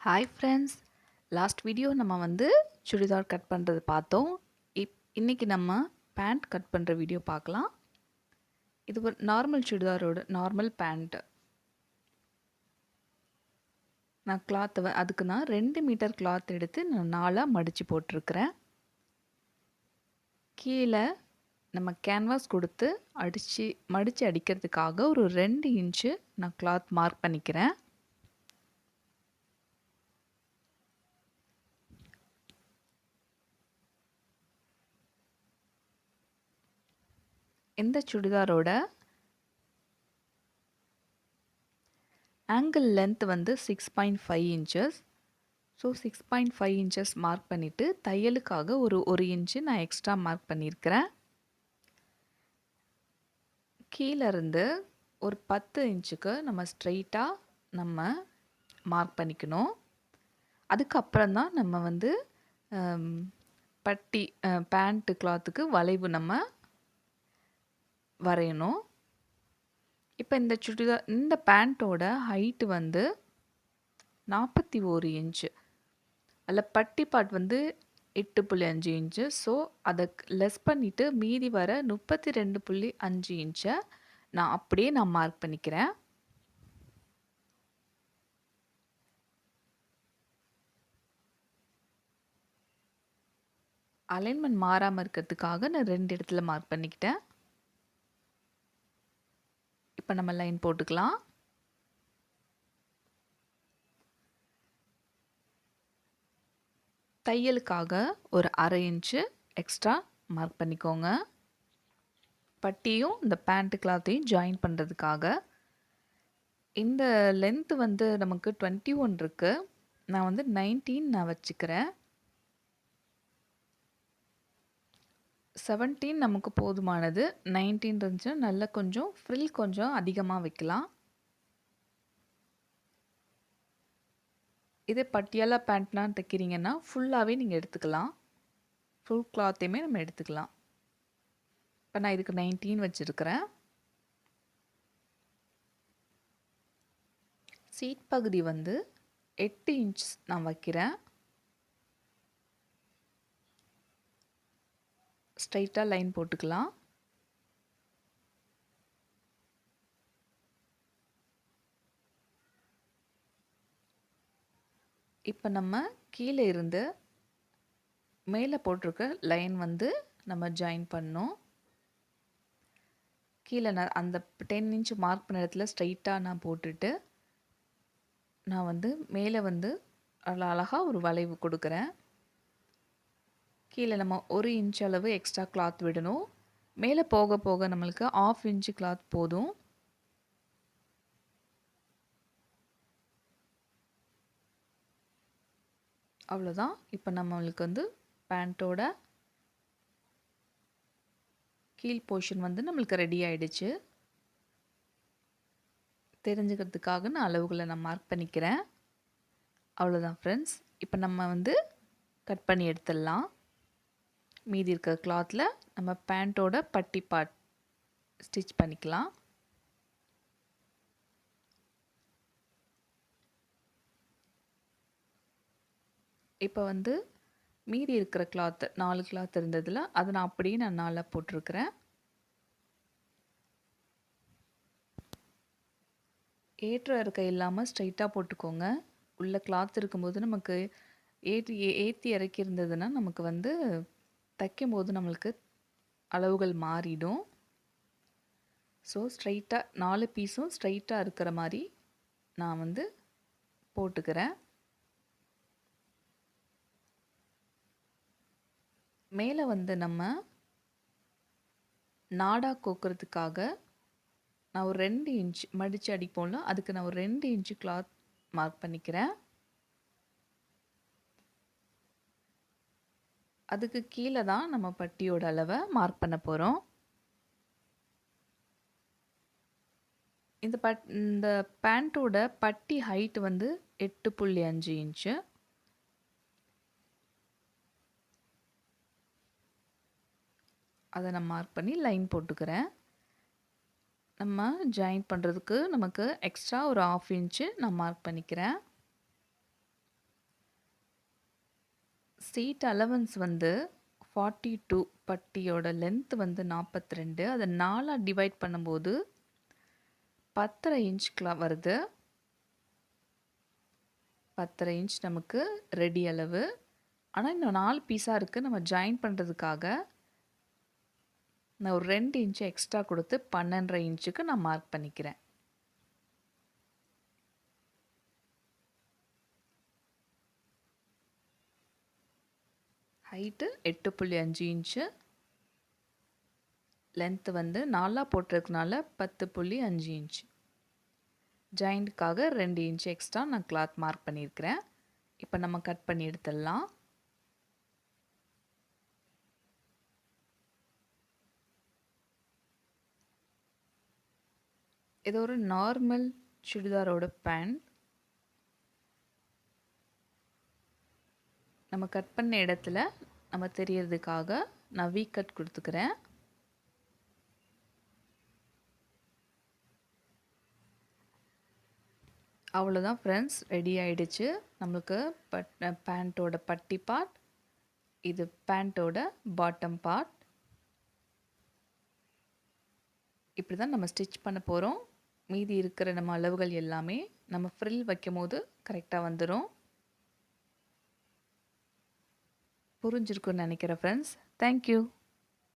Hi friends. Last video நம்ம வந்து churidar cut பண்ணுறது பார்த்தோம். இன்னைக்கு நம்ம பேண்ட் கட் பண்ணுற வீடியோ பார்க்கலாம். இது ஒரு நார்மல் சுடிதாரோட நார்மல் பேண்ட்டு. நான் அதுக்கு நான் 2 மீட்டர் கிளாத் எடுத்து நான் 4ஆக மடித்து போட்டிருக்கிறேன். கீழே நம்ம கேன்வாஸ் கொடுத்து மடித்து அடிக்கிறதுக்காக ஒரு 2 இன்ச்சு நான் கிளாத் மார்க் பண்ணிக்கிறேன். இந்த சுடிதாரோட ஆங்கிள் லென்த் வந்து 6.5 இன்ச்சஸ். ஸோ 6.5 இன்ச்சஸ் மார்க் பண்ணிவிட்டு தையலுக்காக ஒரு இன்ச்சு நான் எக்ஸ்ட்ரா மார்க் பண்ணியிருக்கிறேன். கீழேருந்து ஒரு 10 இன்ச்சுக்கு நம்ம ஸ்ட்ரெயிட்டாக நம்ம மார்க் பண்ணிக்கணும். அதுக்கப்புறம் தான் நம்ம வந்து பட்டி பேண்ட்டு கிளாத்துக்கு வளைவு நம்ம வரையணும். இப்போ இந்த பேண்ட்டோட ஹைட்டு வந்து 41 இன்ச்சு. அதில் பட்டி பார்ட் வந்து 8.5 இன்ச்சு. ஸோ அதை லெஸ் பண்ணிவிட்டு மீதி வர 32.5 இன்ச்சை நான் மார்க் பண்ணிக்கிறேன். அலைன்மெண்ட் மாறாமல் இருக்கிறதுக்காக நான் 2 இடத்துல மார்க் பண்ணிக்கிட்டேன். இப்போ நம்ம லைன் போட்டுக்கலாம். தையலுக்காக ஒரு 1/2 இன்ச்சு எக்ஸ்ட்ரா மார்க் பண்ணிக்கோங்க. பட்டியும் இந்த பேண்ட் கிளாத்தையும் ஜாயின் பண்ணுறதுக்காக. இந்த லென்த்து வந்து நமக்கு 21 இருக்குது. நான் வந்து 19 நான் வச்சுக்கிறேன். 17 நமக்கு போதுமானது. 19 இருந்துச்சுன்னா நல்லா கொஞ்சம் ஃப்ரில் கொஞ்சம் அதிகமாக வைக்கலாம். இதே பட்டியாலா பேண்ட்லாம் தைக்கிறீங்கன்னா ஃபுல்லாகவே நீங்கள் எடுத்துக்கலாம். ஃபுல் கிளாத்தையுமே நம்ம எடுத்துக்கலாம். இப்போ நான் இதுக்கு 19 வச்சுருக்கிறேன். சீட் பகுதி வந்து 8 இன்ச் நான் வைக்கிறேன். ஸ்ட்ரைட்டாக லைன் போட்டுக்கலாம். இப்போ நம்ம கீழே இருந்து மேலே போட்டிருக்க லைன் வந்து நம்ம ஜாயின் பண்ணோம். கீழே நான் அந்த 10 இன்ச் மார்க் பண்ண இடத்துல ஸ்ட்ரைட்டாக நான் போட்டுட்டு நான் வந்து மேலே வந்து அழகாக ஒரு வளைவு கொடுக்குறேன். கீழே நம்ம 1 இன்ச் அளவு எக்ஸ்ட்ரா கிளாத் விடணும். மேலே போக போக நம்மளுக்கு 1/2 இன்ச்சு கிளாத் போதும். அவ்வளோதான். இப்போ நம்மளுக்கு வந்து பேண்ட்டோட கீழ் போர்ஷன் வந்து நம்மளுக்கு ரெடி ஆகிடுச்சு. தெரிஞ்சுக்கிறதுக்காக நான் அளவுகளை நான் மார்க் பண்ணிக்கிறேன். அவ்வளோதான் ஃப்ரெண்ட்ஸ். இப்போ நம்ம வந்து கட் பண்ணி எடுத்துடலாம். மீதி இருக்கிற கிளாத்தில் நம்ம பேண்ட்டோட பட்டி பார்ட் ஸ்டிச் பண்ணிக்கலாம். இப்போ வந்து மீதி இருக்கிற கிளாத்து 4 கிளாத் இருந்ததில் அதை நான் அப்படியே நான் 4 போட்டிருக்கிறேன். ஏற்ற இறக்க இல்லாமல் ஸ்ட்ரைட்டாக போட்டுக்கோங்க. உள்ள கிளாத் இருக்கும்போது நமக்கு ஏற்றி இறக்கி இருந்ததுன்னா நமக்கு வந்து தைக்கும்போது நம்மளுக்கு அளவுகள் மாறிடும். ஸோ ஸ்ட்ரைட்டாக 4 பீஸும் ஸ்ட்ரைட்டாக இருக்கிற மாதிரி நான் வந்து போட்டுக்கிறேன். மேலே வந்து நம்ம நாடா கோக்கிறதுக்காக நான் ஒரு 2 இன்ச் மடித்து அடிப்போம்ல, அதுக்கு நான் ஒரு 2 இன்ச்சு கிளாத் மார்க் பண்ணிக்கிறேன். அதுக்கு கீழே தான் நம்ம பட்டியோட அளவை மார்க் பண்ண போகிறோம். இந்த பேண்ட்டோட பட்டி ஹைட் வந்து 8.5 இன்ச்சு. அதை நான் மார்க் பண்ணி லைன் போட்டுக்கிறேன். நம்ம ஜாயின் பண்ணுறதுக்கு நமக்கு எக்ஸ்ட்ரா ஒரு 1/2 இன்ச்சு நான் மார்க் பண்ணிக்கிறேன். சீட் அலவன்ஸ் வந்து 42 பட்டியோட லென்த் வந்து 42. அதை 4 டிவைட் பண்ணும்போது 10.5 இன்ச் வருது. 10.5 இன்ச் நமக்கு ரெடி அளவு. ஆனால் இன்னும் 4 பீஸாக இருக்குது. நம்ம ஜாயின் பண்ணுறதுக்காக நான் ஒரு 2 இன்ச்சு எக்ஸ்ட்ரா கொடுத்து 12.5 இன்ச்சுக்கு நான் மார்க் பண்ணிக்கிறேன். ஹைட்டு 8.5 இன்ச்சு, லென்த்து வந்து 4 போட்டிருக்கனால 10.5 இன்ச்சு. ஜாயிண்ட்டுக்காக 2 இன்ச்சு எக்ஸ்ட்ரா நான் கிளாத் மார்க் பண்ணியிருக்கிறேன். இப்போ நம்ம கட் பண்ணி எடுத்துடலாம். இது ஒரு நார்மல் சுடிதாரோட பேண்ட். நம்ம கட் பண்ண இடத்துல நம்ம தெரியறதுக்காக நான் வீ கட் கொடுத்துக்கிறேன். அவ்வளோதான் ஃப்ரெண்ட்ஸ், ரெடி ஆயிடுச்சு. நம்மளுக்கு பேண்ட்டோட பட்டி பார்ட், இது பேண்ட்டோட பாட்டம் பார்ட். இப்படி தான் நம்ம ஸ்டிச் பண்ண போகிறோம். மீதி இருக்கிற நம்ம அளவுகள் எல்லாமே நம்ம ஃப்ரில் வைக்கும் போது கரெக்டாக வந்துடும். புரிஞ்சிருக்குன்னு நினைக்கிறேன் ஃப்ரெண்ட்ஸ். தேங்க்யூ.